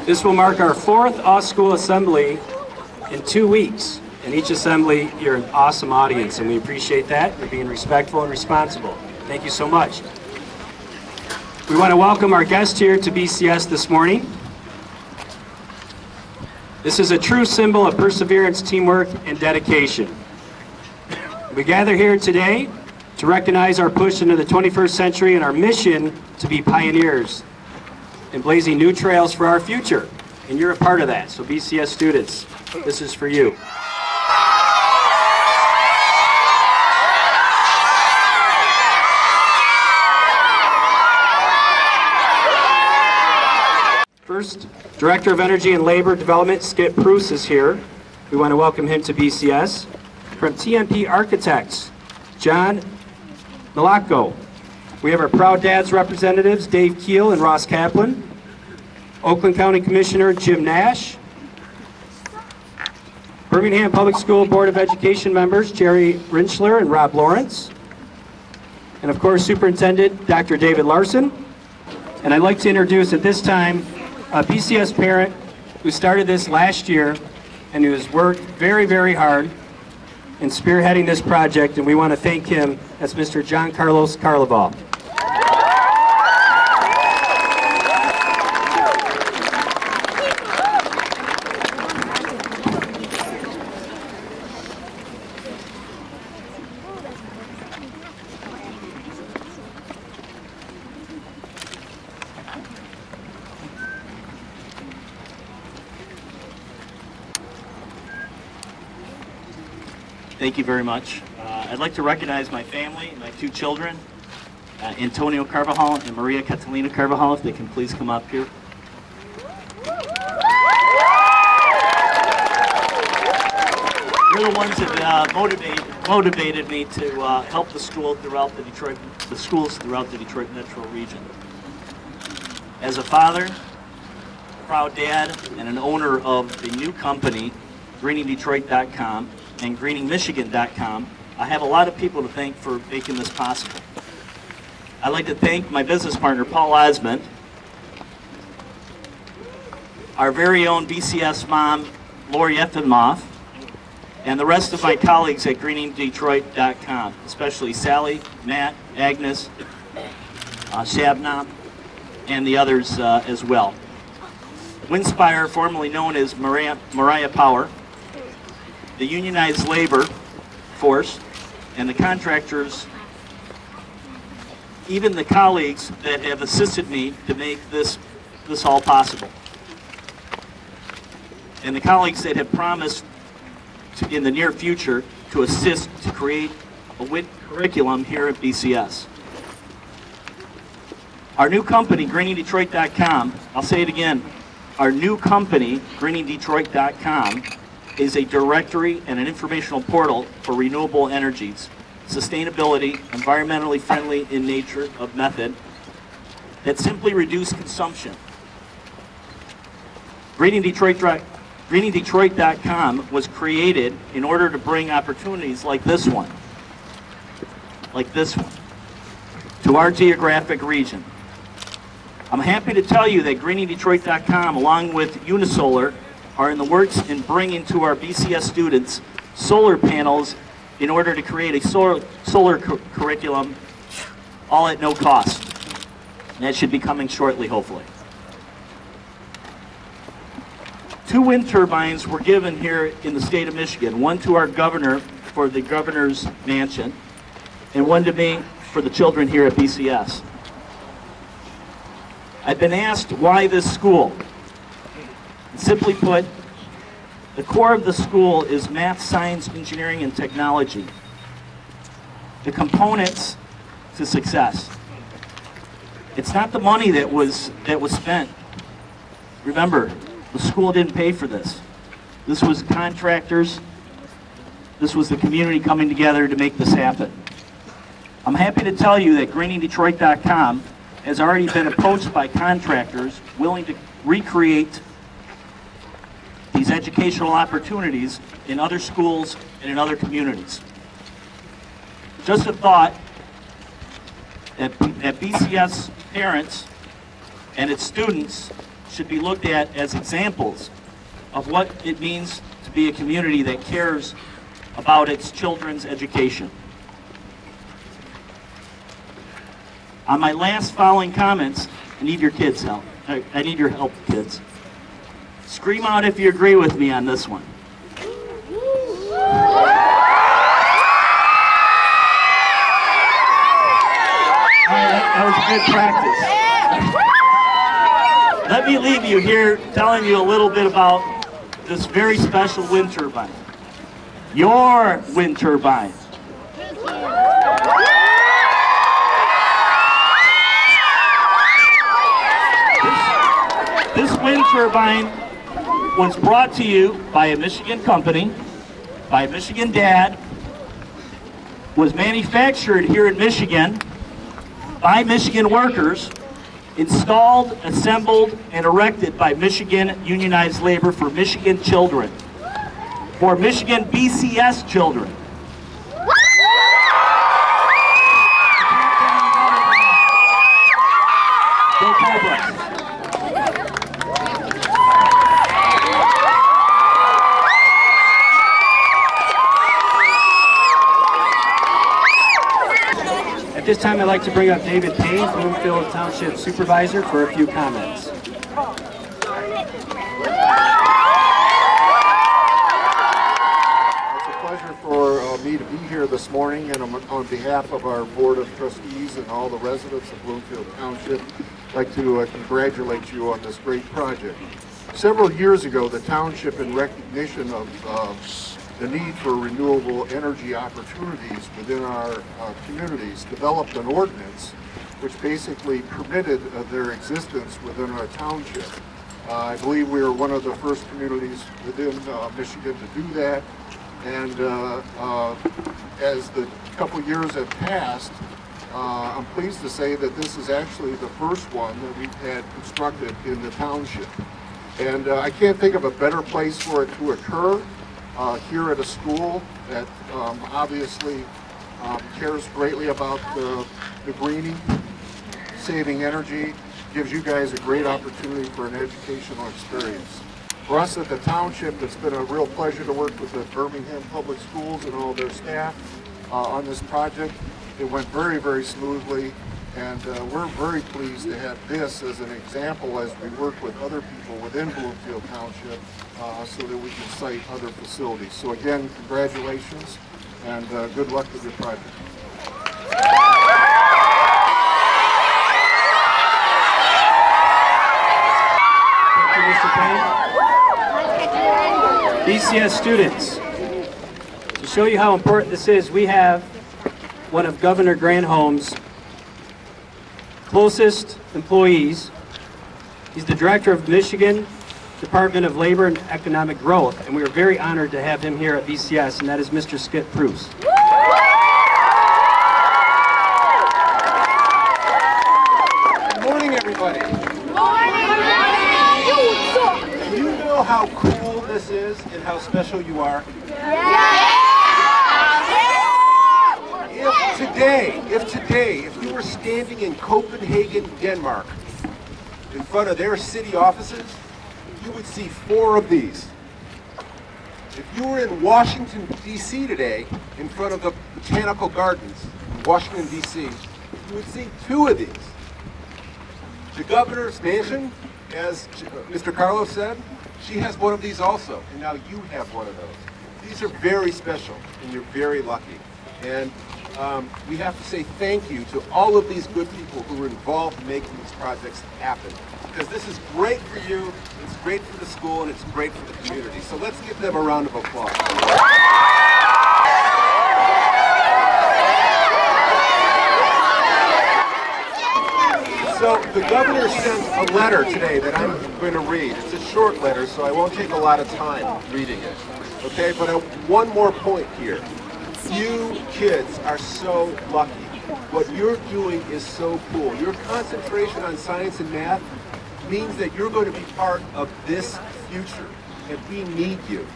This will mark our 4th off-school assembly in 2 weeks. In each assembly, you're an awesome audience, and we appreciate that. You're being respectful and responsible. Thank you so much. We want to welcome our guest here to BCS this morning. This is a true symbol of perseverance, teamwork, and dedication. We gather here today to recognize our push into the 21st century and our mission to be pioneers in blazing new trails for our future. And you're a part of that. So BCS students, this is for you. First, Director of Energy and Labor Development, Skip Pruce, is here. We want to welcome him to BCS. From TMP Architects, John Malacco. We have our Proud Dads representatives, Dave Keel and Ross Kaplan. Oakland County Commissioner Jim Nash. Birmingham Public School Board of Education members, Jerry Rinchler and Rob Lawrence. And of course, Superintendent Dr. David Larson. And I'd like to introduce at this time a BCS parent who started this last year and who has worked very, very hard in spearheading this project, and we want to thank him. That's Mr. John Carlos Carlaval. Thank you very much. I'd like to recognize my family, my 2 children, Antonio Carvajal and Maria Catalina Carvajal, if they can please come up here. You're the ones that motivated me to help the school throughout the schools throughout the Detroit metro region. As a father, proud dad, and an owner of the new company, greeningdetroit.com, and greeningmichigan.com, I have a lot of people to thank for making this possible. I'd like to thank my business partner, Paul Osmond, our very own BCS mom, Lori Effenmoff, and the rest of my colleagues at greeningdetroit.com, especially Sally, Matt, Agnes, Shabnam, and the others as well. Windspire, formerly known as Mariah Power, the unionized labor force, and the contractors, even the colleagues that have assisted me to make this all possible. And the colleagues that have promised in the near future to assist to create a WIT curriculum here at BCS. Our new company, greeningdetroit.com, I'll say it again, our new company, greeningdetroit.com, is a directory and an informational portal for renewable energies, sustainability, environmentally friendly in nature of method that simply reduce consumption. Greeningdetroit.com was created in order to bring opportunities like this one, to our geographic region. I'm happy to tell you that greeningdetroit.com, along with Unisolar, are in the works in bringing to our BCS students solar panels in order to create a solar curriculum, all at no cost. And that should be coming shortly, hopefully. 2 wind turbines were given here in the state of Michigan, one to our governor for the governor's mansion, and one to me for the children here at BCS. I've been asked why this school. Simply put, the core of the school is math, science, engineering, and technology. The components to success. It's not the money that was spent. Remember, the school didn't pay for this. This was contractors. This was the community coming together to make this happen. I'm happy to tell you that greeningdetroit.com has already been approached by contractors willing to recreate these educational opportunities in other schools and in other communities. Just a thought that BCS parents and its students should be looked at as examples of what it means to be a community that cares about its children's education. On my last following comments, I need your kids' help. I need your help, kids. Scream out if you agree with me on this one. That was good practice. Let me leave you here telling you a little bit about this very special wind turbine. Your wind turbine. This wind turbine was brought to you by a Michigan company, by a Michigan dad, was manufactured here in Michigan by Michigan workers, installed, assembled, and erected by Michigan unionized labor for Michigan children, for Michigan BCS children. Go Cobras. At this time, I'd like to bring up David Payne, Bloomfield Township Supervisor, for a few comments. It's a pleasure for me to be here this morning, and on behalf of our Board of Trustees and all the residents of Bloomfield Township, I'd like to congratulate you on this great project. Several years ago, the township, in recognition of the need for renewable energy opportunities within our communities, developed an ordinance which basically permitted their existence within our township. I believe we were one of the first communities within Michigan to do that, and as the couple years have passed, I'm pleased to say that this is actually the first one that we've had constructed in the township. And I can't think of a better place for it to occur here at a school that obviously cares greatly about the greening, saving energy, gives you guys a great opportunity for an educational experience. For us at the township, it's been a real pleasure to work with the Birmingham Public Schools and all their staff on this project. It went very, very smoothly, and we're very pleased to have this as an example as we work with other people within Bloomfield Township so that we can site other facilities. So again, congratulations, and good luck with your project. Thank you, Mr. Payne. BCS students, to show you how important this is, we have one of Governor Granholm's closest employees. He's the director of Michigan Department of Labor and Economic Growth, and we are very honored to have him here at BCS, and that is Mr. Skip Bruce. Good morning, everybody. Good morning. Do you know how cool this is and how special you are? If you were standing in Copenhagen, Denmark, in front of their city offices, you would see 4 of these. If you were in Washington, D.C. today, in front of the Botanical Gardens in Washington, D.C., you would see 2 of these. The governor's mansion, as Mr. Carlos said, she has one of these also, and now you have one of those. These are very special, and you're very lucky. And we have to say thank you to all of these good people who were involved in making these projects happen. Because this is great for you, it's great for the school, and it's great for the community. So let's give them a round of applause. So the governor sent a letter today that I'm going to read. It's a short letter, so I won't take a lot of time reading it. Okay, but one more point here. You kids are so lucky. What you're doing is so cool. Your concentration on science and math means that you're going to be part of this future, and we need you.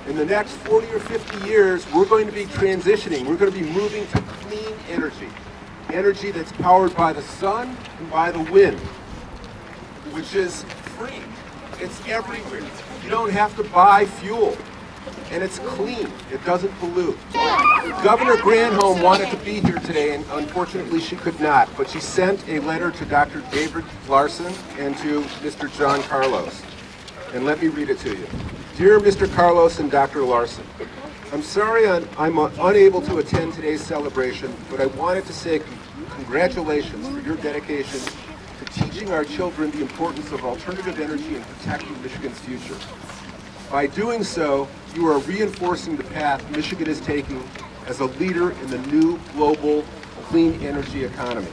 In the next 40 or 50 years, we're going to be transitioning. We're going to be moving to clean energy. Energy that's powered by the sun and by the wind, which is free. It's everywhere. You don't have to buy fuel. And it's clean. It doesn't pollute. Governor Granholm wanted to be here today, and unfortunately she could not, but she sent a letter to Dr. David Larson and to Mr. John Carlos. And let me read it to you. Dear Mr. Carlos and Dr. Larson, I'm sorry I'm unable to attend today's celebration, but I wanted to say congratulations for your dedication to teaching our children the importance of alternative energy and protecting Michigan's future. By doing so, you are reinforcing the path Michigan is taking as a leader in the new global clean energy economy.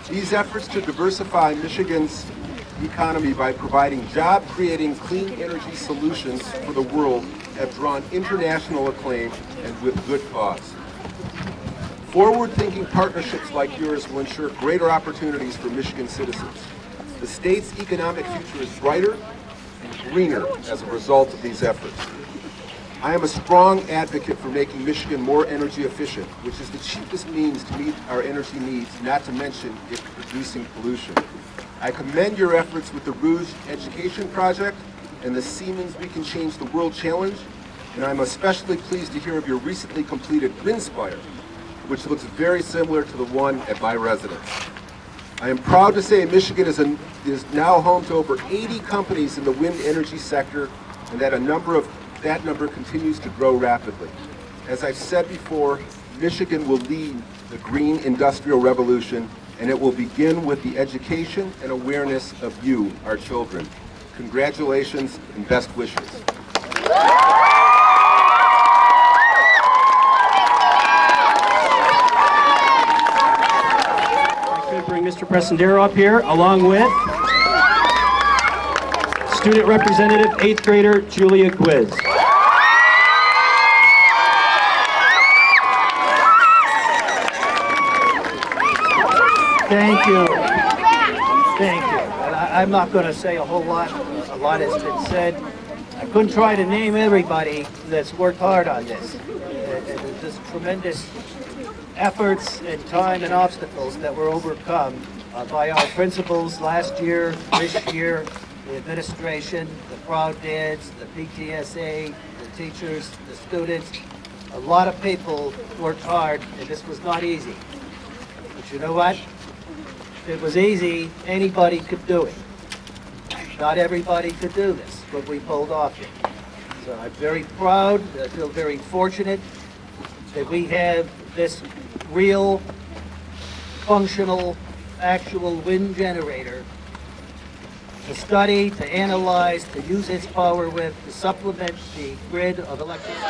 These efforts to diversify Michigan's economy by providing job-creating clean energy solutions for the world have drawn international acclaim, and with good cause. Forward-thinking partnerships like yours will ensure greater opportunities for Michigan citizens. The state's economic future is brighter and greener as a result of these efforts. I am a strong advocate for making Michigan more energy efficient, which is the cheapest means to meet our energy needs, not to mention it reducing pollution. I commend your efforts with the Rouge Education Project and the Siemens We Can Change the World Challenge, and I'm especially pleased to hear of your recently completed Windspire, which looks very similar to the one at my residence. I am proud to say Michigan is now home to over 80 companies in the wind energy sector, and that that number continues to grow rapidly. As I've said before, Michigan will lead the green industrial revolution, and it will begin with the education and awareness of you, our children. Congratulations and best wishes. Bring Mr. Presendero up here, along with student representative, 8th grader Julia Quiz. Thank you. Thank you. And I'm not going to say a whole lot. A lot has been said. I couldn't try to name everybody that's worked hard on this. And just tremendous efforts and time and obstacles that were overcome by our principals last year, this year, the administration, the proud dads, the PTSA, the teachers, the students. A lot of people worked hard, and this was not easy. But you know what? If it was easy, anybody could do it. Not everybody could do this, but we pulled off it. So I'm very proud, I feel very fortunate that we have this real, functional, actual wind generator to study, to analyze, to use its power with, to supplement the grid of electricity.